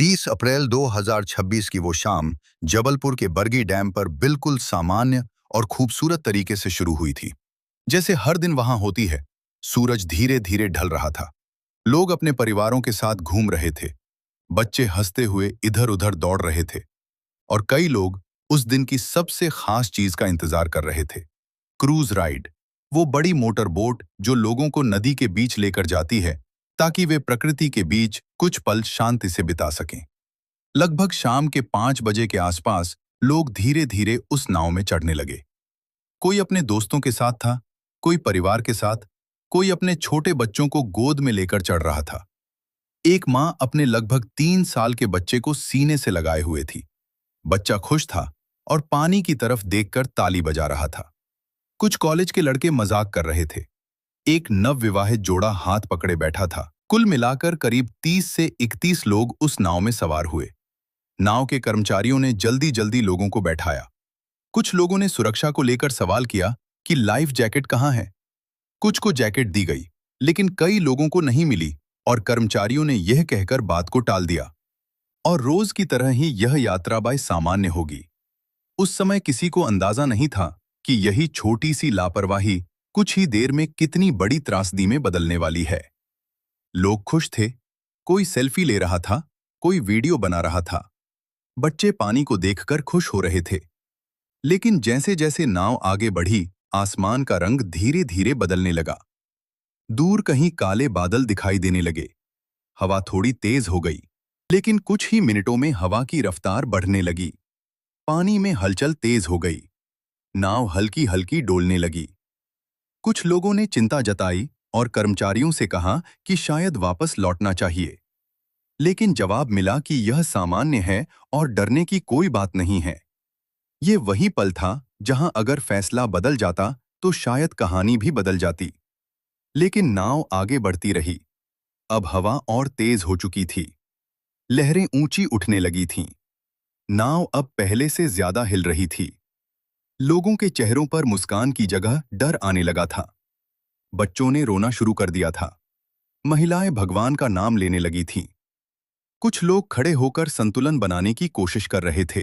30 अप्रैल 2026 की वो शाम जबलपुर के बरगी डैम पर बिल्कुल सामान्य और खूबसूरत तरीके से शुरू हुई थी। जैसे हर दिन वहां होती है। सूरज धीरे धीरे ढल रहा था। लोग अपने परिवारों के साथ घूम रहे थे। बच्चे हंसते हुए इधर उधर दौड़ रहे थे और कई लोग उस दिन की सबसे खास चीज का इंतजार कर रहे थे। क्रूज राइड, वो बड़ी मोटर बोट जो लोगों को नदी के बीच लेकर जाती है ताकि वे प्रकृति के बीच कुछ पल शांति से बिता सकें। लगभग शाम के 5 बजे के आसपास लोग धीरे धीरे उस नाव में चढ़ने लगे। कोई अपने दोस्तों के साथ था, कोई परिवार के साथ, कोई अपने छोटे बच्चों को गोद में लेकर चढ़ रहा था। एक माँ अपने लगभग 3 साल के बच्चे को सीने से लगाए हुए थी। बच्चा खुश था और पानी की तरफ देखकर ताली बजा रहा था। कुछ कॉलेज के लड़के मजाक कर रहे थे। एक नवविवाहित जोड़ा हाथ पकड़े बैठा था। कुल मिलाकर करीब 30 से 31 लोग उस नाव में सवार हुए। नाव के कर्मचारियों ने जल्दी जल्दी लोगों को बैठाया। कुछ लोगों ने सुरक्षा को लेकर सवाल किया कि लाइफ जैकेट कहाँ है। कुछ को जैकेट दी गई, लेकिन कई लोगों को नहीं मिली और कर्मचारियों ने यह कहकर बात को टाल दिया। और रोज की तरह ही यह यात्रा बाय सामान्य होगी। उस समय किसी को अंदाजा नहीं था कि यही छोटी सी लापरवाही कुछ ही देर में कितनी बड़ी त्रासदी में बदलने वाली है। लोग खुश थे, कोई सेल्फी ले रहा था, कोई वीडियो बना रहा था। बच्चे पानी को देखकर खुश हो रहे थे। लेकिन जैसे जैसे नाव आगे बढ़ी, आसमान का रंग धीरे धीरे बदलने लगा। दूर कहीं काले बादल दिखाई देने लगे। हवा थोड़ी तेज हो गई, लेकिन कुछ ही मिनटों में हवा की रफ्तार बढ़ने लगी। पानी में हलचल तेज हो गई। नाव हल्की हल्की डोलने लगी। कुछ लोगों ने चिंता जताई और कर्मचारियों से कहा कि शायद वापस लौटना चाहिए। लेकिन जवाब मिला कि यह सामान्य है और डरने की कोई बात नहीं है। ये वही पल था जहां अगर फैसला बदल जाता तो शायद कहानी भी बदल जाती। लेकिन नाव आगे बढ़ती रही। अब हवा और तेज हो चुकी थी। लहरें ऊंची उठने लगी थीं। नाव अब पहले से ज्यादा हिल रही थी। लोगों के चेहरों पर मुस्कान की जगह डर आने लगा था। बच्चों ने रोना शुरू कर दिया था। महिलाएं भगवान का नाम लेने लगी थीं। कुछ लोग खड़े होकर संतुलन बनाने की कोशिश कर रहे थे।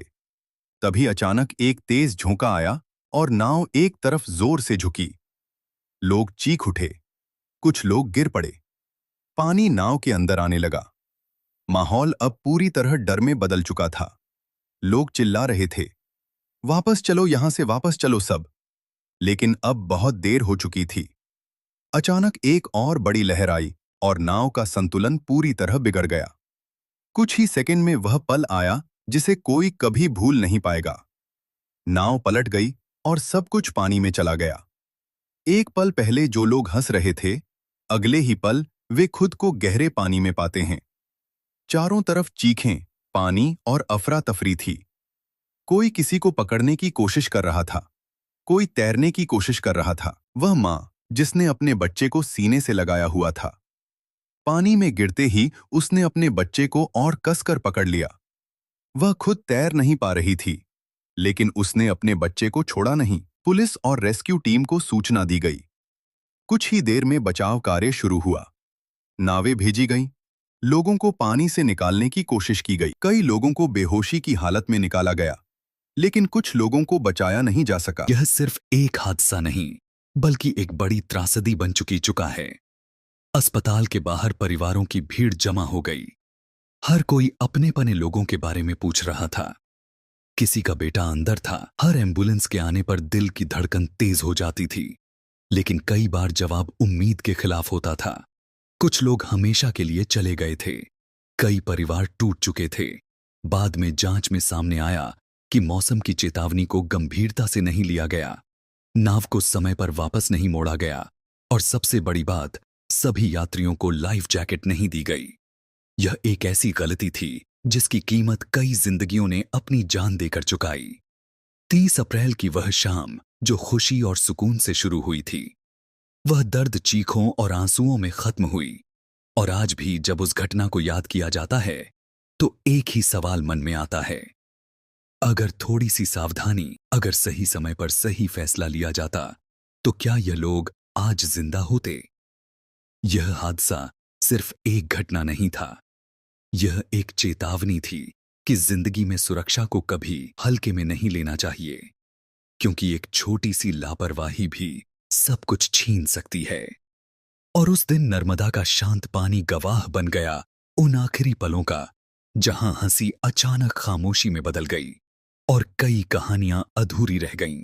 तभी अचानक एक तेज झोंका आया और नाव एक तरफ जोर से झुकी। लोग चीख उठे। कुछ लोग गिर पड़े। पानी नाव के अंदर आने लगा। माहौल अब पूरी तरह डर में बदल चुका था। लोग चिल्ला रहे थे, वापस चलो, यहां से वापस चलो सब। लेकिन अब बहुत देर हो चुकी थी। अचानक एक और बड़ी लहर आई और नाव का संतुलन पूरी तरह बिगड़ गया। कुछ ही सेकंड में वह पल आया जिसे कोई कभी भूल नहीं पाएगा। नाव पलट गई और सब कुछ पानी में चला गया। एक पल पहले जो लोग हंस रहे थे, अगले ही पल वे खुद को गहरे पानी में पाते हैं। चारों तरफ चीखें, पानी और अफरा तफरी थी। कोई किसी को पकड़ने की कोशिश कर रहा था, कोई तैरने की कोशिश कर रहा था। वह माँ जिसने अपने बच्चे को सीने से लगाया हुआ था, पानी में गिरते ही उसने अपने बच्चे को और कसकर पकड़ लिया। वह खुद तैर नहीं पा रही थी, लेकिन उसने अपने बच्चे को छोड़ा नहीं। पुलिस और रेस्क्यू टीम को सूचना दी गई। कुछ ही देर में बचाव कार्य शुरू हुआ। नावें भेजी गईं। लोगों को पानी से निकालने की कोशिश की गई। कई लोगों को बेहोशी की हालत में निकाला गया, लेकिन कुछ लोगों को बचाया नहीं जा सका। यह सिर्फ एक हादसा नहीं, बल्कि एक बड़ी त्रासदी बन चुका है। अस्पताल के बाहर परिवारों की भीड़ जमा हो गई। हर कोई अपने पने लोगों के बारे में पूछ रहा था। किसी का बेटा अंदर था। हर एम्बुलेंस के आने पर दिल की धड़कन तेज हो जाती थी, लेकिन कई बार जवाब उम्मीद के खिलाफ होता था। कुछ लोग हमेशा के लिए चले गए थे। कई परिवार टूट चुके थे। बाद में जांच में सामने आया कि मौसम की चेतावनी को गंभीरता से नहीं लिया गया, नाव को समय पर वापस नहीं मोड़ा गया और सबसे बड़ी बात, सभी यात्रियों को लाइफ जैकेट नहीं दी गई। यह एक ऐसी गलती थी जिसकी कीमत कई जिंदगियों ने अपनी जान देकर चुकाई। 30 अप्रैल की वह शाम जो खुशी और सुकून से शुरू हुई थी, वह दर्द, चीखों और आंसुओं में खत्म हुई। और आज भी जब उस घटना को याद किया जाता है तो एक ही सवाल मन में आता है, अगर थोड़ी सी सावधानी, अगर सही समय पर सही फैसला लिया जाता तो क्या यह लोग आज जिंदा होते? यह हादसा सिर्फ एक घटना नहीं था, यह एक चेतावनी थी कि जिंदगी में सुरक्षा को कभी हल्के में नहीं लेना चाहिए, क्योंकि एक छोटी सी लापरवाही भी सब कुछ छीन सकती है। और उस दिन नर्मदा का शांत पानी गवाह बन गया उन आखिरी पलों का, जहां हंसी अचानक खामोशी में बदल गई और कई कहानियां अधूरी रह गईं।